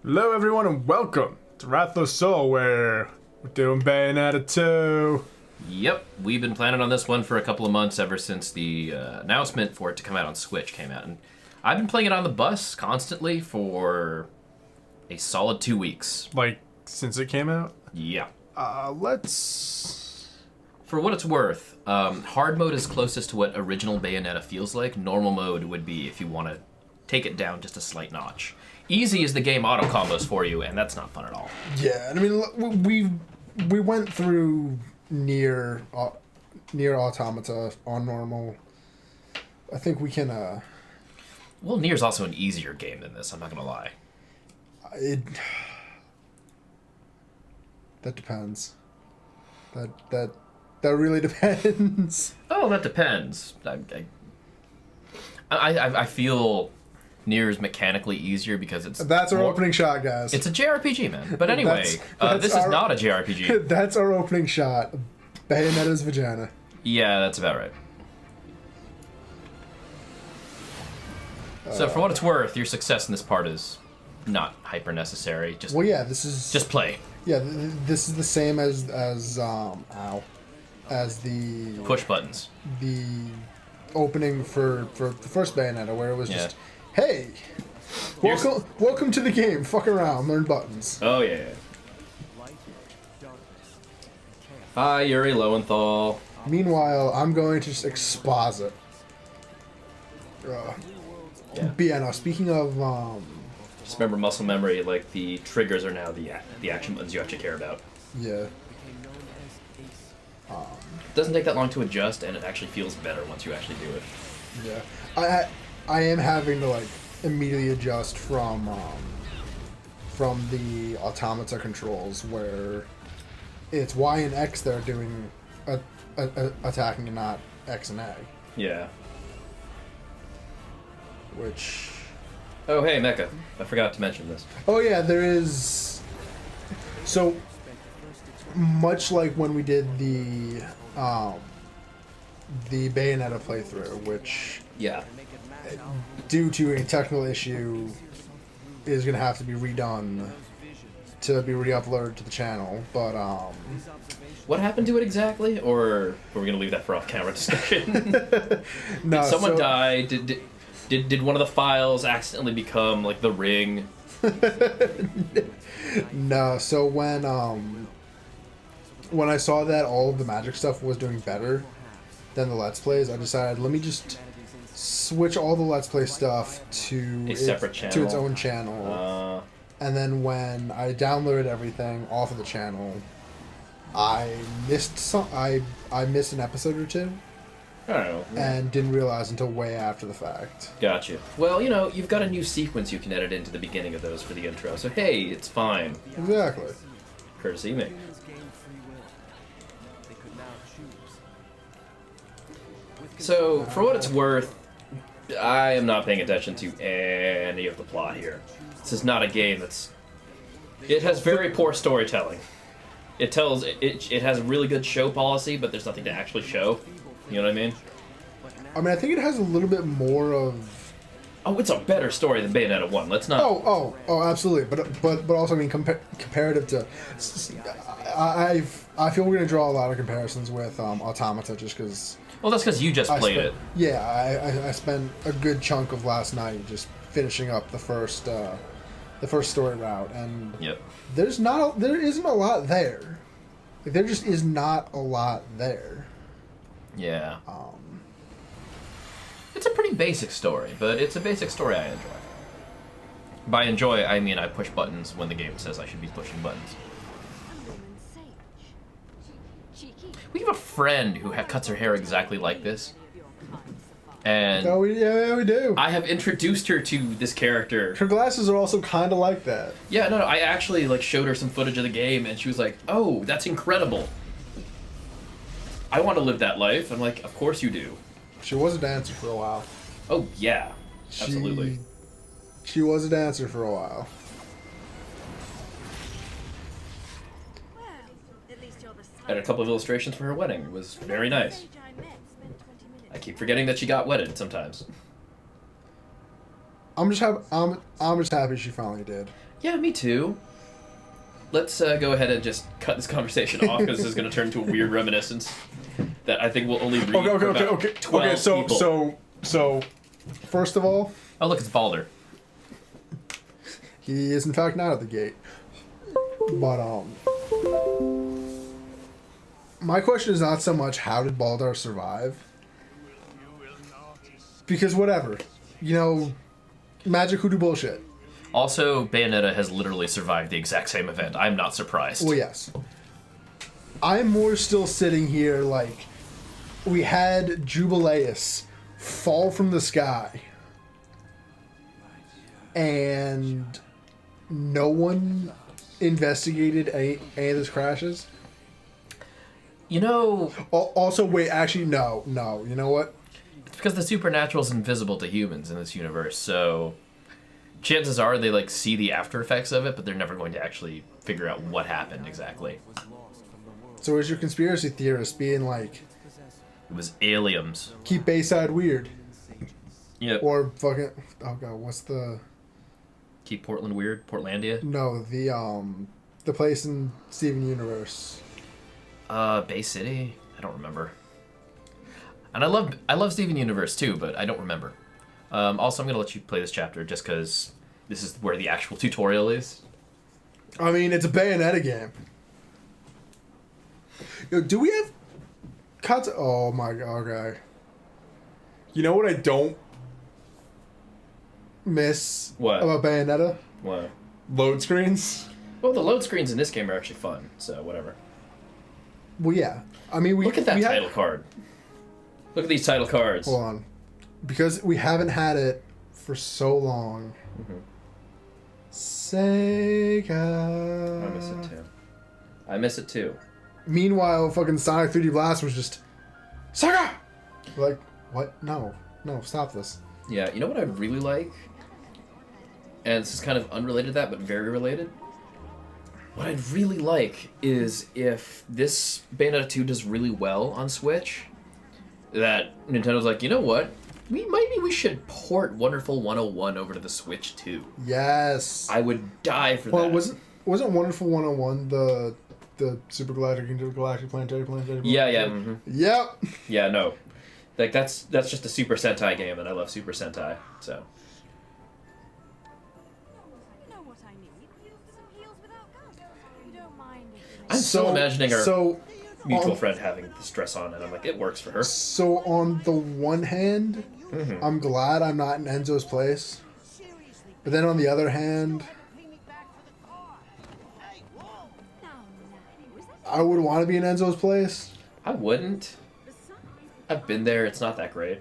Hello everyone and welcome to Rathalos, where we're doing Bayonetta 2. Yep, we've been planning on this one for a couple of months ever since the announcement for it to come out on Switch came out. And I've been playing it on the bus constantly for a solid 2 weeks. Like, since it came out? Yeah. Let's... For what it's worth, hard mode is closest to what original Bayonetta feels like. Normal mode would be if you want to take it down just a slight notch. Easy is the game auto combos for you, and that's not fun at all. Yeah, I mean, we went through near Automata on normal. I think we can. Well, Nier's also an easier game than this. I'm not gonna lie. That depends. That really depends. Oh, that depends. I feel Nier is mechanically easier because it's... That's our opening shot, guys. It's a JRPG, man. But anyway, this is not a JRPG. That's our opening shot. Bayonetta's vagina. Yeah, that's about right. So for what it's worth, your success in this part is not hyper necessary. Just Well, yeah, this is... just play. Yeah, this is the same as the... Push buttons. The opening for the first Bayonetta, where it was just... Hey, welcome to the game. Fuck around, learn buttons. Oh, yeah. Hi, Yuri Lowenthal. Meanwhile, I'm going to just exposit. Yeah. But yeah, no, speaking of... Just remember muscle memory, like the triggers are now the action buttons you actually care about. Yeah. It doesn't take that long to adjust, and it actually feels better once you actually do it. Yeah. I am having to, like, immediately adjust from the automata controls, where it's Y and X that are doing attacking and not X and A. Yeah. Which... Oh, hey, Mecha. I forgot to mention this. Oh, yeah, there is... So, much like when we did the Bayonetta playthrough, which... Yeah. Due to a technical issue, is going to have to be redone to be re-uploaded to the channel, but, What happened to it exactly? Or are we going to leave that for off-camera discussion? No, Did someone die? Did one of the files accidentally become, like, the ring? No, so when I saw that all of the magic stuff was doing better than the Let's Plays, I decided, let me just switch all the Let's Play stuff to separate channel. to its own channel. And then when I downloaded everything off of the channel, I missed I missed an episode or two. I don't know. And didn't realize until way after the fact. Gotcha. Well, you know, you've got a new sequence you can edit into the beginning of those for the intro, so hey, it's fine. Exactly. Courtesy me. So, for what it's worth, I am not paying attention to any of the plot here. This is not a game that's... It has very poor storytelling. It has a really good show policy, but there's nothing to actually show. You know what I mean? I mean, I think it has a little bit more of... Oh, it's a better story than Bayonetta 1. Let's not... Oh, absolutely. But also, I mean, comparative to... I feel we're going to draw a lot of comparisons with Automata just because... Well, that's because you just played it. Yeah, I spent a good chunk of last night just finishing up the first story route, and Yep. there isn't a lot there. Like, there just is not a lot there. Yeah. It's a pretty basic story, but it's a basic story I enjoy. By enjoy, I mean I push buttons when the game says I should be pushing buttons. We have a friend who cuts her hair exactly like this. And We do. I have introduced her to this character. Her glasses are also kind of like that. Yeah, no, I actually like showed her some footage of the game, and she was like, "Oh, that's incredible. I want to live that life." I'm like, "Of course you do." She was a dancer for a while. Oh yeah, absolutely. She was a dancer for a while. Had a couple of illustrations for her wedding. It was very nice. I keep forgetting that she got wedded sometimes. I'm just happy she finally did. Yeah, me too. Let's go ahead and just cut this conversation off because this is going to turn into a weird reminiscence that I think we'll only read for about 12 people. So, first of all, Oh, look, it's Balder. he is in fact not at the gate. But my question is not so much how did Baldur survive, because whatever, magic hoodoo bullshit. Also, Bayonetta has literally survived the exact same event. I'm not surprised. Well, yes. I'm more still sitting here like we had Jubileus fall from the sky and no one investigated any of these crashes. Also, wait, actually, no. You know what? It's because the supernatural is invisible to humans in this universe, so chances are they see the after effects of it, but they're never going to actually figure out what happened exactly. So is your conspiracy theorist being like, it was aliens. keep Bayside weird? Yep. Or fucking, oh god, what's the... Keep Portland weird? Portlandia? No, the place in Steven Universe. Bay City? I don't remember. And I love Steven Universe too, but I don't remember. Also, I'm going to let you play this chapter just because this is where the actual tutorial is. I mean, it's a Bayonetta game. Do we have cuts? Oh my god, okay. You know what I don't miss about Bayonetta? What? Load screens. Well, the load screens in this game are actually fun, so whatever. Well, yeah. I mean, look at that title card. Look at these title cards. Hold on. Because we haven't had it for so long. Mm-hmm. Sega. I miss it too. Meanwhile, fucking Sonic 3D Blast was just Sega. Like, what? No, stop this. Yeah, you know what I'd really like? And this is kind of unrelated to that, but very related. What I'd really like is if this Bayonetta 2 does really well on Switch, that Nintendo's like, you know what? Maybe we should port Wonderful 101 over to the Switch too. Yes. I would die for that. Well, wasn't Wonderful 101 the Super Galactic Intergalactic Planetary? Yeah. Mm-hmm. Yep. Yeah, no. That's just a Super Sentai game, and I love Super Sentai, so. I'm still imagining our mutual friend having this dress on, and I'm like, it works for her. So on the one hand, I'm glad I'm not in Enzo's place. But then on the other hand, I would want to be in Enzo's place. I wouldn't. I've been there. It's not that great.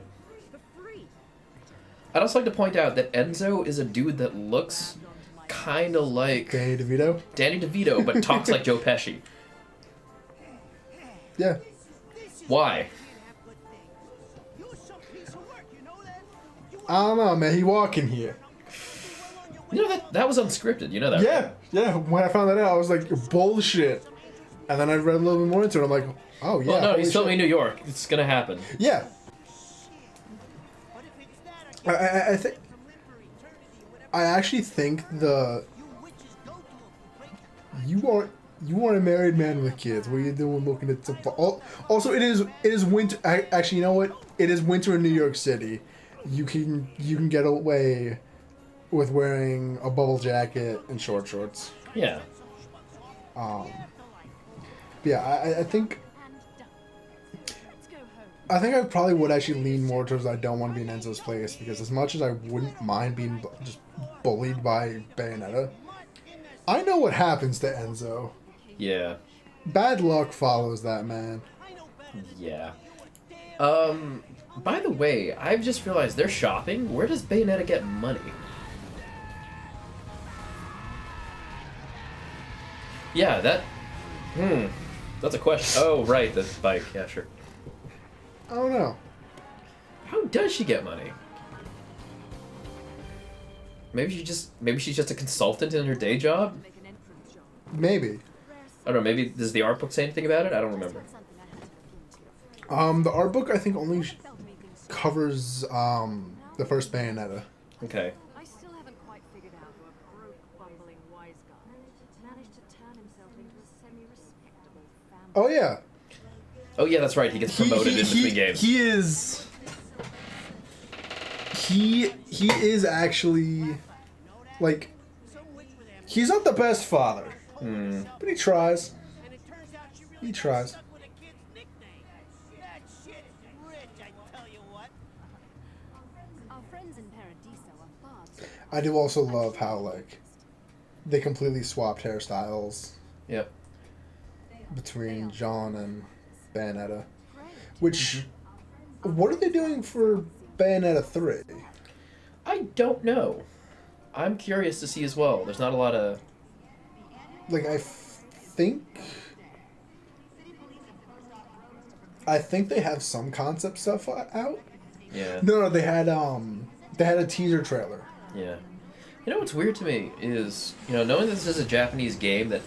I'd also like to point out that Enzo is a dude that looks kind of like Danny DeVito, but talks like Joe Pesci. Yeah. Why? I don't know, man. He walking here. You know that was unscripted. You know that? Yeah, right? yeah. When I found that out, I was like, bullshit. And then I read a little bit more into it. I'm like, oh yeah. Well, no, he's filming in New York. It's gonna happen. Yeah. I think. I actually think you are a married man with kids. What are you doing looking at some? Also, it is winter. Actually, you know what? It is winter in New York City. You can get away with wearing a bubble jacket and short shorts. Yeah. Yeah, I think I probably would actually lean more towards I don't want to be in Enzo's place, because as much as I wouldn't mind being just bullied by Bayonetta, I know what happens to Enzo. Yeah. Bad luck follows that man. Yeah. By the way, I've just realized they're shopping. Where does Bayonetta get money? Yeah, that's a question. Oh, right, the bike. Yeah, sure. I don't know. How does she get money? Maybe she's just a consultant in her day job? Maybe. I don't know, maybe does the art book say anything about it? I don't remember. The art book I think only covers the first Bayonetta. Okay. managed to turn himself into a semi-respectable family. Oh yeah. Oh yeah, that's right. He gets promoted in between games. He is. He is actually, like, he's not the best father, but he tries. He tries. Our friends in Paradiso are bards. I do also love how like they completely swapped hairstyles Yep. between John and Bayonetta. Which, what are they doing for Bayonetta 3? I don't know. I'm curious to see as well. There's not a lot of. Like I think they have some concept stuff out. Yeah. No, they had a teaser trailer. Yeah. You know what's weird to me is, knowing this is a Japanese game that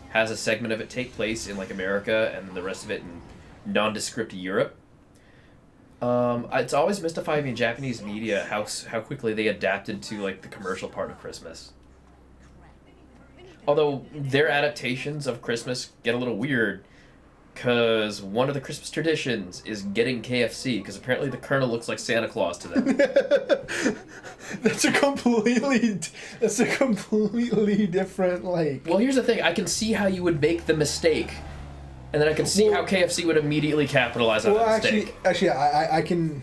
has a segment of it take place in like America and the rest of it in nondescript Europe. It's always mystifying me in Japanese media how quickly they adapted to like the commercial part of Christmas. Although their adaptations of Christmas get a little weird, because one of the Christmas traditions is getting KFC, because apparently the Colonel looks like Santa Claus to them. That's a completely different like. Well, here's the thing. I can see how you would make the mistake, and then I can see how KFC would immediately capitalize on that mistake. Actually, I can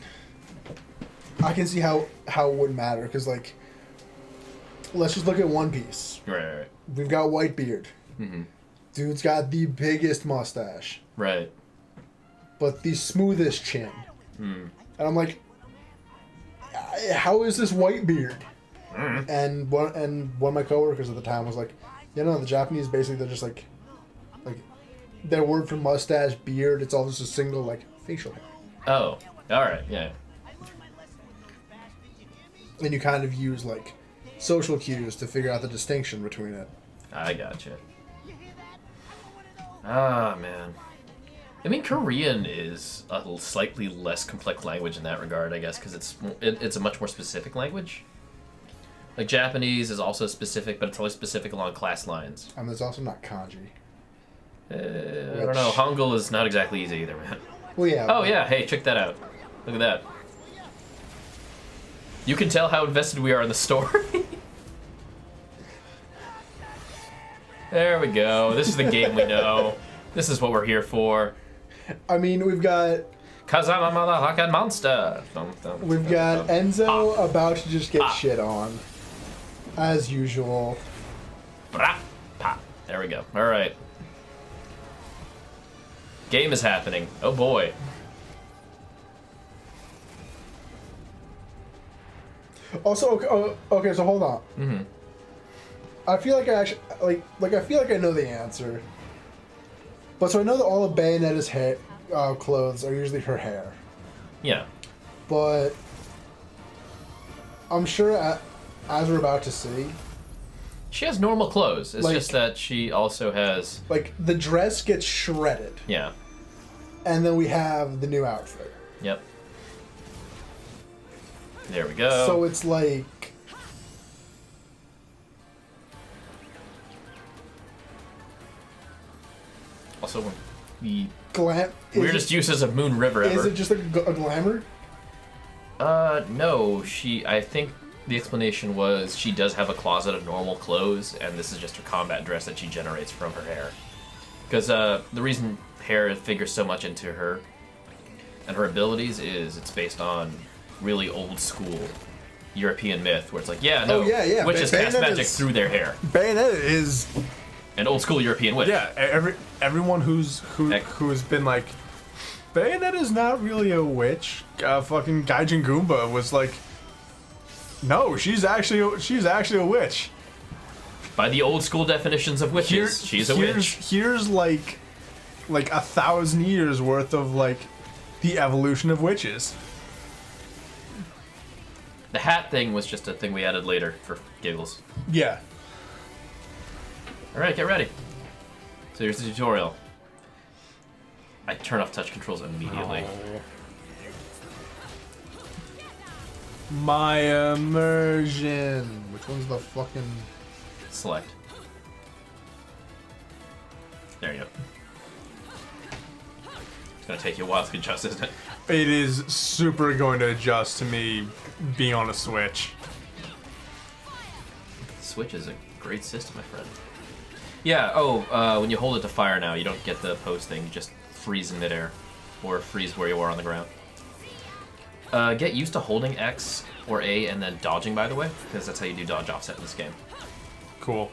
see how it wouldn't matter, because like, let's just look at One Piece. Right. We've got Whitebeard. Mm-hmm. Dude's got the biggest mustache, Right. but the smoothest chin. Mm. And I'm like, how is this Whitebeard? Mm. And one of my coworkers at the time was like, the Japanese basically they're just like their word for mustache, beard, it's all just a single like facial hair. Oh, all right, yeah. And you kind of use like social cues to figure out the distinction between it. I gotcha. Ah, man. I mean, Korean is a slightly less complex language in that regard, I guess, because it's a much more specific language. Like, Japanese is also specific, but it's only specific along class lines. And there's also not kanji. I don't know. Hangul is not exactly easy either, man. Well, yeah. Oh, yeah. Hey, check that out. Look at that. You can tell how invested we are in the story. There we go. This is the game we know. This is what we're here for. I mean, we've got 'Cause I'm a motherfucking monster. we've got Enzo about to just get shit on, as usual. Brah, pop. There we go. All right. Game is happening. Oh boy. Also, okay, so hold on. Mm-hmm. I feel like I actually I feel like I know the answer. But so I know that all of Bayonetta's hair, clothes are usually her hair. Yeah. But I'm sure, as we're about to see, She has normal clothes. It's Like- just that she also has. like the dress gets shredded, Yeah. and then we have the new outfit. Yep. There we go. So it's like. Also, the Glam. weirdest uses of Moon River ever. Is it just a glamour? No. I think the explanation was she does have a closet of normal clothes, and this is just her combat dress that she generates from her hair. Because the reason hair figures so much into her and her abilities is it's based on really old school European myth, where it's like, witches cast magic through their hair. Bayonetta is An old school European witch. everyone who's been like, Bayonetta's not really a witch. Fucking Gaijin Goomba was like, no, she's actually a witch. By the old school definitions of witches, she's a witch. Here's like 1,000 years worth of like the evolution of witches. The hat thing was just a thing we added later for giggles. Yeah. Alright, get ready. So here's the tutorial. I turn off touch controls immediately. My immersion. Which one's the fucking? Select. There you go. It's gonna take you a while to adjust, isn't it? It is super going to adjust to me being on a Switch. Switch is a great system, my friend. Yeah, when you hold it to fire now, you don't get the pose thing. You just freeze in midair. Or freeze where you are on the ground. Get used to holding X or A and then dodging, by the way, because that's how you do dodge offset in this game. Cool.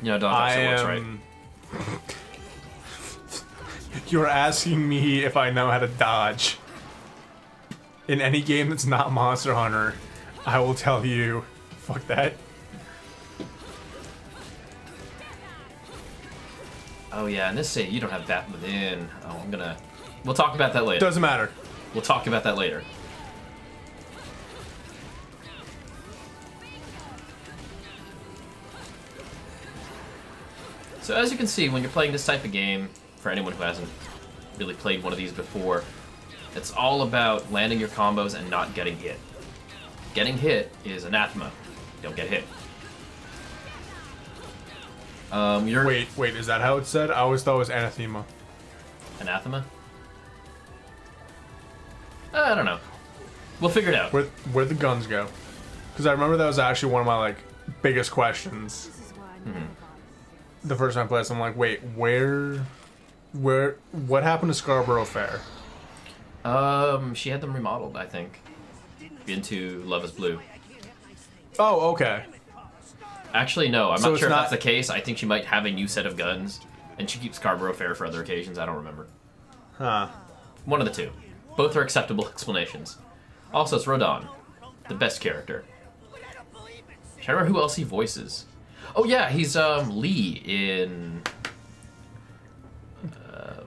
You know, dodge offset works, right? You're asking me if I know how to dodge. In any game that's not Monster Hunter, I will tell you, fuck that. Oh yeah, and this say you don't have that within. Oh, we'll talk about that later. Doesn't matter. We'll talk about that later. So as you can see, when you're playing this type of game, for anyone who hasn't really played one of these before, it's all about landing your combos and not getting hit. Getting hit is anathema. You don't get hit. Wait, is that how it's said? I always thought it was anathema. Anathema? I don't know. We'll figure it out. Where'd the guns go? Because I remember that was actually one of my biggest questions. This is why I never The first time I played this, I'm like, wait, what happened to Scarborough Fair? She had them remodeled, I think, into Love is Blue. Oh, okay. Actually, no, I'm So not sure it's if that's the case. I think she might have a new set of guns, and she keeps Scarborough Fair for other occasions. I don't remember. Huh. One of the two. Both are acceptable explanations. Also, it's Rodon, the best character. I don't remember who else he voices. Oh yeah, he's Lee in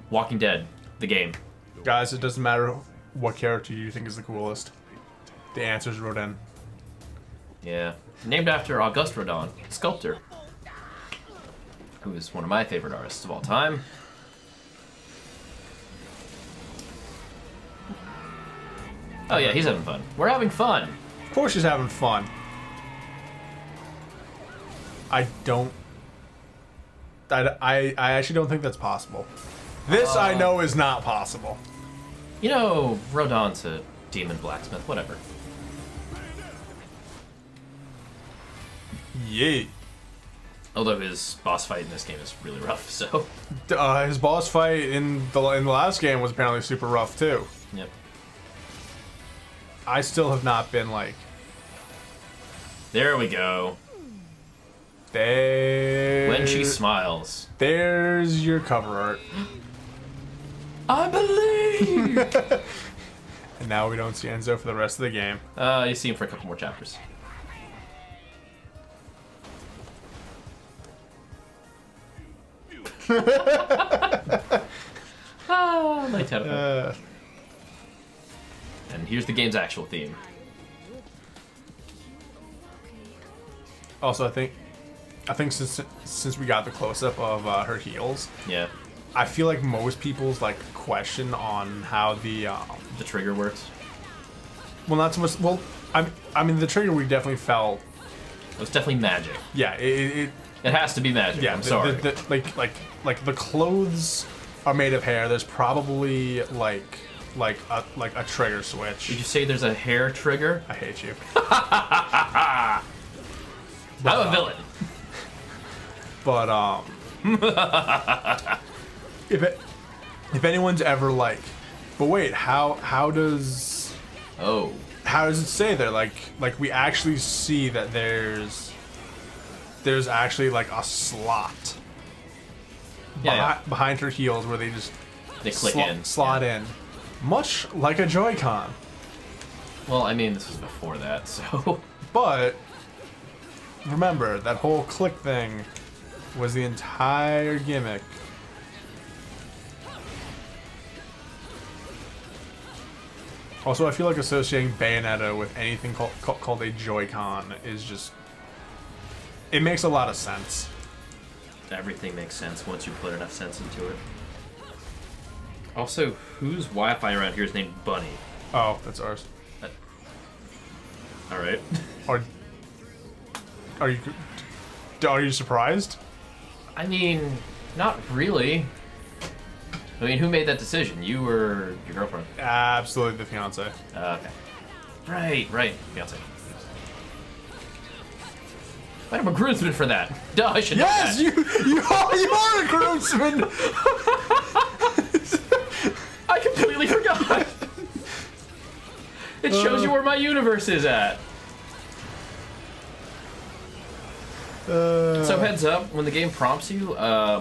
Walking Dead, the game. Guys, it doesn't matter what character you think is the coolest. The answer's Rodin. Yeah. Named after Auguste Rodin, sculptor, who is one of my favorite artists of all time. Oh yeah, he's having fun. We're having fun. Of course she's having fun. I actually don't think that's possible. This I know is not possible. You know, Rodon's a demon blacksmith, whatever. Yay. Although his boss fight in this game is really rough, so... His boss fight in the last game was apparently super rough too. Yep. I still have not been There we go. When she smiles. There's your cover art. I believe! And now we don't see Enzo for the rest of the game. You see him for a couple more chapters. Light telephone. And here's the game's actual theme. Also, I think since we got the close up of her heels, Yeah. I feel like most people's question on how the trigger works. well, not so much. Well, I mean the trigger we definitely felt. It was definitely magic. Yeah, it has to be magic. yeah. I'm sorry. Like the clothes are made of hair. There's probably like a trigger switch. Did you say there's a hair trigger? I hate you. I'm a villain. But if anyone's ever but wait, how does it say there? Like we actually see that there's actually a slot behind her heels where they just click slot in, much like a Joy-Con. Well, I mean, this was before that, so. But remember, that whole click thing was the entire gimmick. Also, I feel like associating Bayonetta with anything called a Joy-Con is just... It makes a lot of sense. Everything makes sense once you put enough sense into it. Also, whose Wi-Fi around here is named Bunny? Oh, that's ours. Alright. Are you surprised? I mean, Not really. I mean, who made that decision? You or your girlfriend? Absolutely the fiance. Okay. Right. Fiance. I'm a groomsman for that. Duh, I should know Yes, that. you are a groomsman. I completely forgot. It shows you where my universe is at. So heads up, when the game prompts you,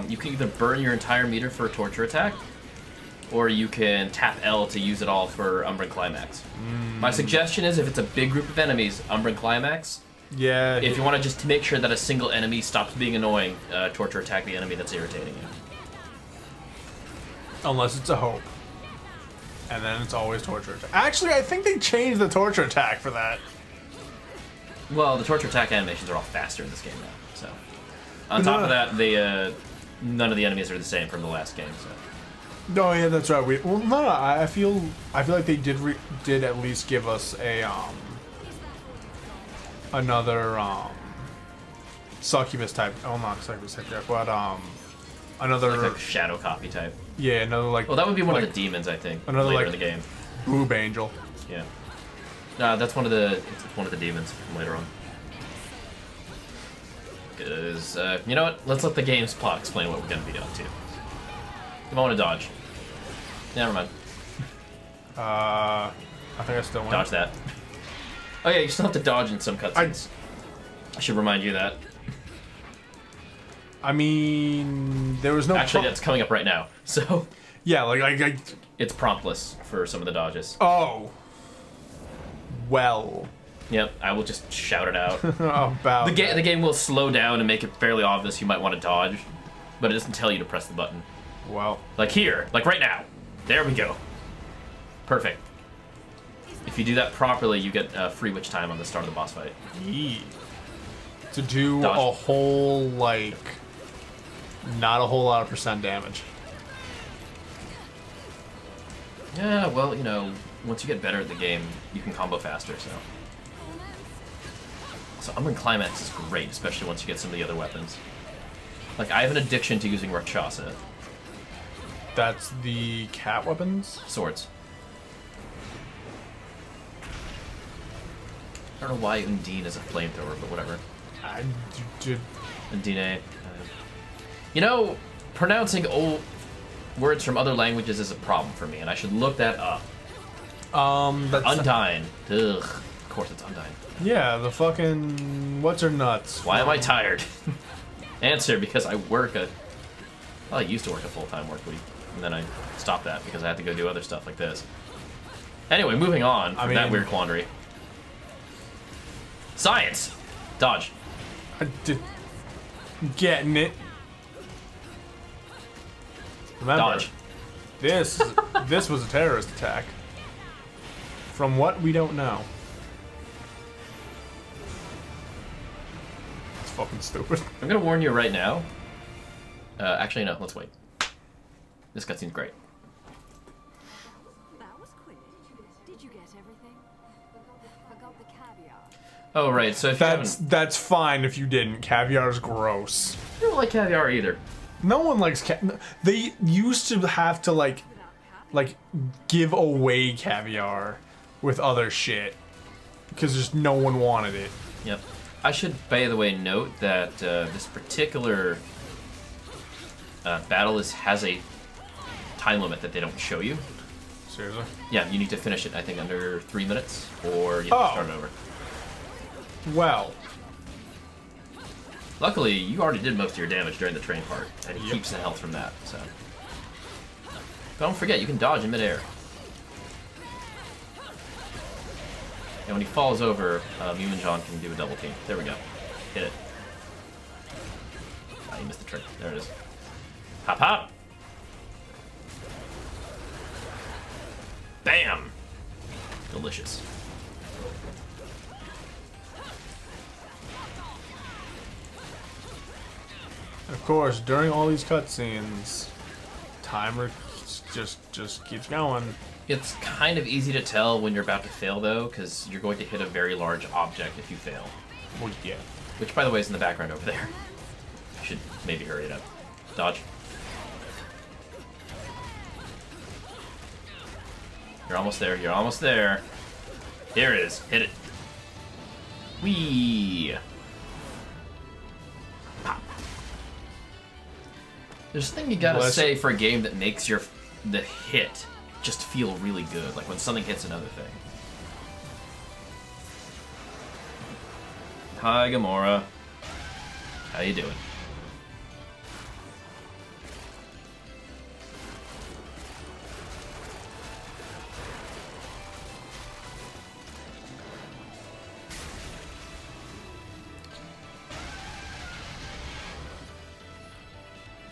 you can either burn your entire meter for a torture attack, or you can tap L to use it all for Umbran Climax. My suggestion is, if it's a big group of enemies, Umbran Climax. Yeah. If you want to just make sure that a single enemy stops being annoying, torture attack the enemy that's irritating you. Unless it's a hope. And then it's always torture attack. Actually, I think they changed the torture attack for that. Well, the torture attack animations are all faster in this game now. So, on top of that, they none of the enemies are the same from the last game. So. Oh yeah, that's right. I feel like they did at least give us a another succubus type. Oh, not succubus type, but another like a shadow copy type. Yeah, another like. Well, that would be one like, of the demons, I think. Another later like in the game. Boob angel. Yeah. No, that's one of the demons from later on. Because you know what? Let's let the game's plot explain what we're gonna be up to. I want to dodge. Never mind. I think I still win. Dodge that. Oh yeah, you still have to dodge in some cutscenes. I should remind you of that. I mean, there was no. Actually, that's coming up right now. So. Yeah, like it's promptless for some of the dodges. Oh. Well. Yep, I will just shout it out. About the game will slow down and make it fairly obvious you might want to dodge, but it doesn't tell you to press the button. Well. Like here, like right now. There we go. Perfect. If you do that properly, you get free witch time on the start of the boss fight. Yee. To do Dodge. a whole, like, not a whole lot of percent damage. Yeah, well, you know, once you get better at the game, you can combo faster, so. So Umbran Climax is great, especially once you get some of the other weapons. Like, I have an addiction to using Rakshasa. That's the cat weapons? Swords. I don't know why Undine is a flamethrower, but whatever. Undine. You know, pronouncing old words from other languages is a problem for me, and I should look that up. That's Undine. Ugh. Of course it's Undine. Yeah, the fucking what's her nuts? Why am I tired? Answer, because I work well, I used to work a full-time work week, and then I stopped that because I had to go do other stuff like this. Anyway, moving on from that weird quandary. Science! Dodge. Getting it. Remember, Dodge. this was a terrorist attack. From what we don't know. It's fucking stupid. I'm gonna warn you right now. Actually, no, let's wait. This cutscene's great. That was quick. Did you get everything? I got the caviar. Oh, right, so if That's fine if you didn't. Caviar's gross. you don't like caviar either. No one likes They used to have to like give away caviar with other shit because just no one wanted it. Yep. I should, by the way, note that this particular battle has a time limit that they don't show you. Seriously? Yeah, you need to finish it, I think, under 3 minutes, or you have to start it over. Well. Luckily, you already did most of your damage during the train part, and he keeps the health from that, so. But don't forget, you can dodge in midair. And when he falls over, you and John can do a double team. There we go. Hit it. Ah, you missed the trick. There it is. Hop, hop! Bam! Delicious. Of course, during all these cutscenes, timer just keeps going. It's kind of easy to tell when you're about to fail, though, because you're going to hit a very large object if you fail. Well, yeah. Which, by the way, is in the background over there. You should maybe hurry it up. Dodge. You're almost there. You're almost there. Here it is. Hit it. Whee! Pop. There's something you gotta say for a game that makes the hit just feel really good, like when something hits another thing. Hi, Gamora. How you doing?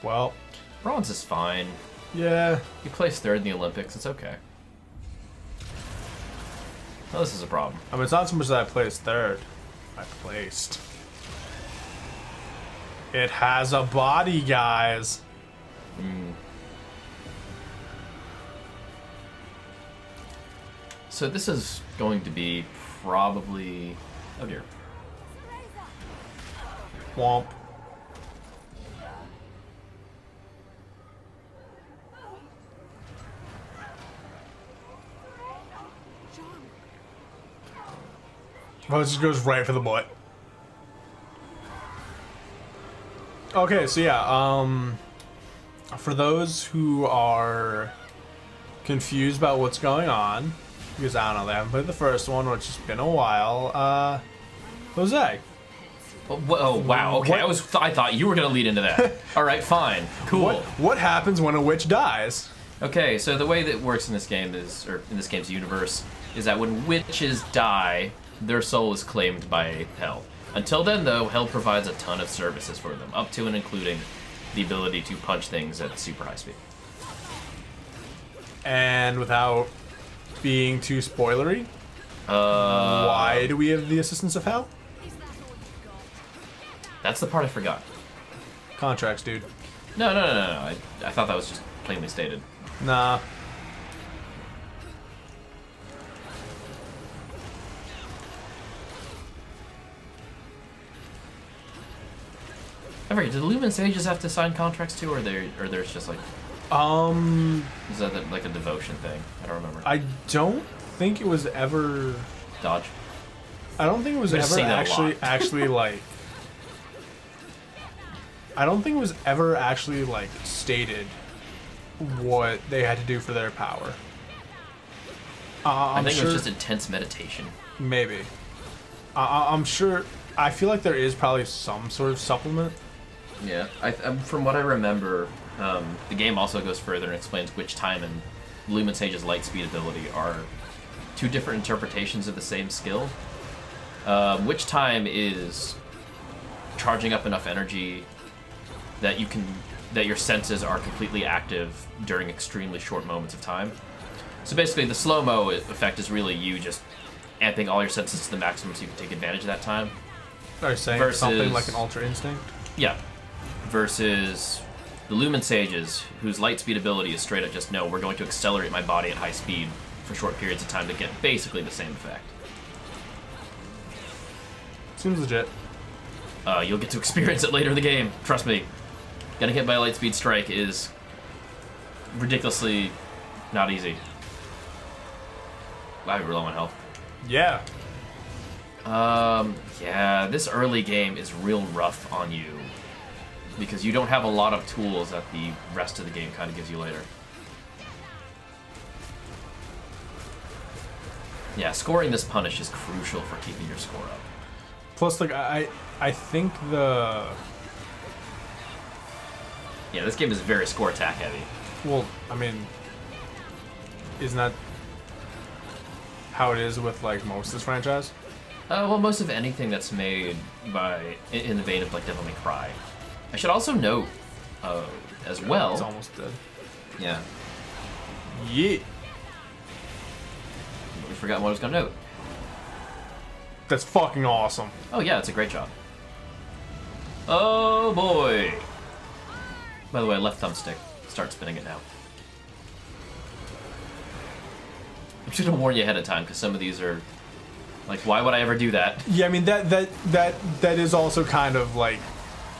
Well, bronze is fine. Yeah. You placed third in the Olympics. It's okay. Well, this is a problem. I mean, it's not so much that I placed third. I placed. It has a body, guys. So this is going to be probably... Oh dear. Womp. Oh, it just goes right for the butt. Okay, so yeah, for those who are confused about what's going on, because I don't know, they haven't played the first one, which has been a while, Jose. Oh wow, okay, I thought you were gonna lead into that. Alright, fine, cool. What happens when a witch dies? Okay, so the way that it works in this game is, or in this game's universe, is that when witches die, their soul is claimed by Hell. Until then, though, Hell provides a ton of services for them, up to and including the ability to punch things at super high speed. And without being too spoilery, why do we have the assistance of Hell? That's the part I forgot. Contracts, dude. No. I thought that was just plainly stated. Nah. I forget, do the Lumen Sages have to sign contracts too, or there's just like... Is that like a devotion thing? I don't remember. I don't think it was ever... Dodge? I don't think it was ever actually like... I don't think it was ever actually like stated what they had to do for their power. I think it was just intense meditation. Maybe. I'm sure... I feel like there is probably some sort of supplement. Yeah, from what I remember, the game also goes further and explains which time and Lumen Sage's light speed ability are two different interpretations of the same skill. Which time is charging up enough energy that your senses are completely active during extremely short moments of time. So basically, the slow-mo effect is really you just amping all your senses to the maximum so you can take advantage of that time. Are you saying something like an Ultra Instinct? Yeah. Versus the Lumen Sages, whose light speed ability is straight up just, no, we're going to accelerate my body at high speed for short periods of time to get basically the same effect. Seems legit. You'll get to experience it later in the game. Trust me. Getting hit by a light speed strike is ridiculously not easy. Wow, you're low on health. Yeah. Yeah, this early game is real rough on you because you don't have a lot of tools that the rest of the game kind of gives you later. Yeah, scoring this punish is crucial for keeping your score up. Plus, like, I think the... Yeah, this game is very score attack heavy. Well, I mean, isn't that how it is with, like, most of this franchise? Well, most of anything that's made in the vein of, like, Devil May Cry. I should also note, as well... It's almost dead. Yeah. Yeah. We forgot what I was going to note. That's fucking awesome. Oh, yeah, it's a great job. Oh, boy. By the way, left thumbstick. Start spinning it now. I'm just going to warn you ahead of time, because some of these are... Like, why would I ever do that? Yeah, I mean, that is also kind of, like...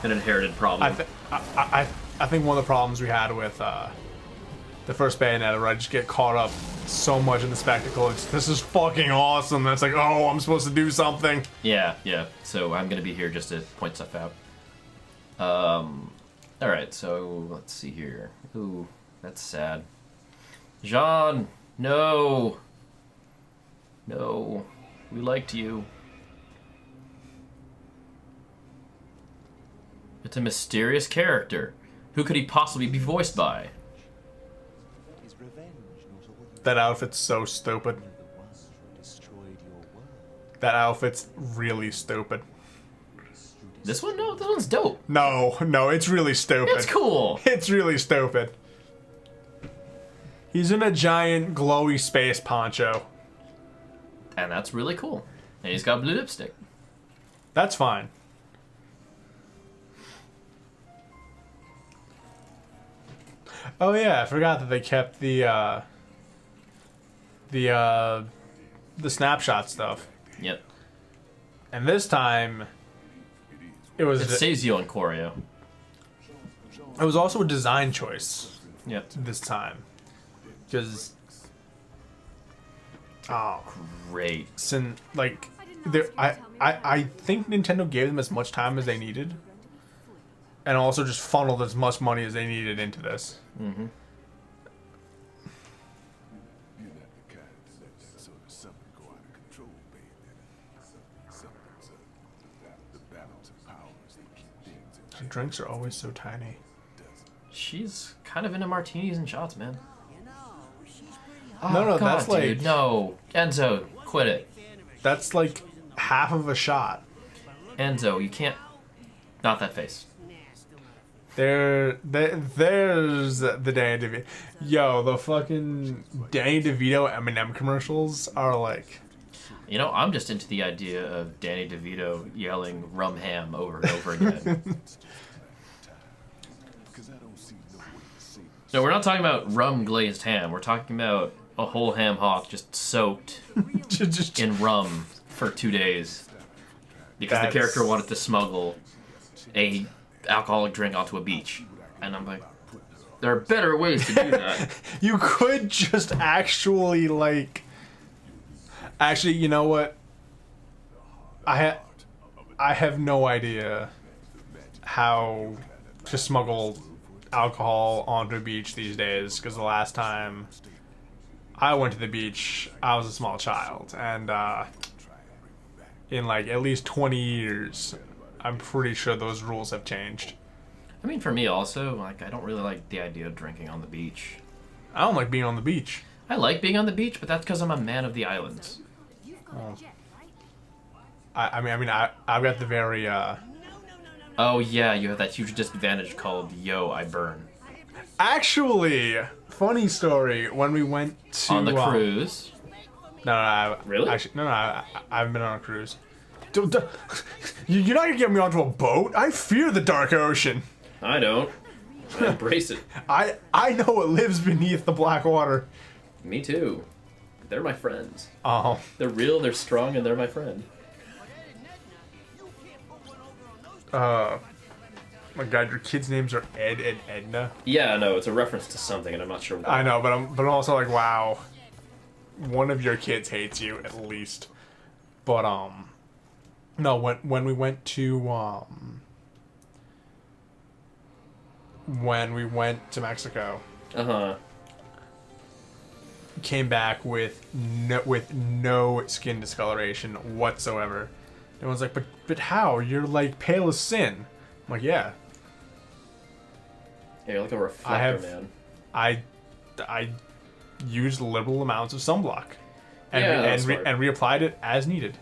An inherited problem. I think one of the problems we had with the first Bayonetta, where I just get caught up so much in the spectacle. This is fucking awesome. That's like, oh, I'm supposed to do something. Yeah. So I'm gonna be here just to point stuff out. All right. So let's see here. Ooh, that's sad. Jean, no. We liked you. It's a mysterious character. Who could he possibly be voiced by? That outfit's so stupid. That outfit's really stupid. This one? No, this one's dope. No, it's really stupid. It's cool. It's really stupid. He's in a giant glowy space poncho. And that's really cool. And he's got blue lipstick. That's fine. Oh yeah, I forgot that they kept the snapshot stuff. Yep. And this time, it was It saves you on choreo. It was also a design choice. Yep. This time, because oh, Great. like I think Nintendo gave them as much time as they needed, and also just funneled as much money as they needed into this. Mm-hmm. Her drinks are always so tiny. She's kind of into martinis and shots, man. No, God, that's like dude, no. Enzo, quit it. that's like half of a shot. Enzo, you can't. Not that face. There's the Danny DeVito. Yo, the fucking Danny DeVito M&M commercials are like. You know, I'm just into the idea of Danny DeVito yelling rum ham over and over again. No, we're not talking about rum glazed ham. We're talking about a whole ham hock just soaked in rum for 2 days. Because the character wanted to smuggle a alcoholic drink onto a beach. And I'm like, there are better ways to do that. You could just actually like. Actually, you know what? I have no idea how to smuggle alcohol onto a beach these days, because the last time I went to the beach, I was a small child, and in like at least 20 years, I'm pretty sure those rules have changed. I mean, for me also, like, I don't really like the idea of drinking on the beach. I don't like being on the beach. I like being on the beach, but that's because I'm a man of the islands. I've got the very Oh yeah, you have that huge disadvantage called yo, I burn. Actually, funny story. When we went to On the cruise. Really? Actually, no, I haven't been on a cruise. You're not gonna get me onto a boat. I fear the dark ocean. I don't. I embrace it. I know what lives beneath the black water. Me too. They're my friends. Oh. They're real, they're strong, and they're my friend. My God, your kids' names are Ed and Edna. Yeah, no, it's a reference to something, and I'm not sure what. I know, but I'm also like, wow, one of your kids hates you at least. But no, when we went to Mexico. Came back with no skin discoloration whatsoever. Everyone's like, but how? You're like pale as sin. I'm like, yeah. Yeah, you're like a reflector, man. I used liberal amounts of sunblock, and and reapplied it as needed.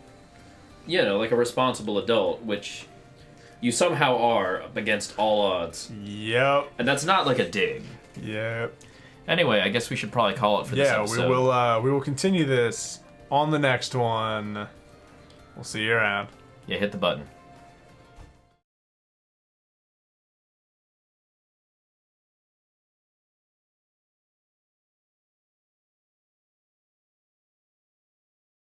You know, like a responsible adult, which you somehow are against all odds. Yep. And that's not like a dig. Yep. Anyway, I guess we should probably call it for this episode. Yeah, we will continue this on the next one. We'll see you around. Yeah, hit the button.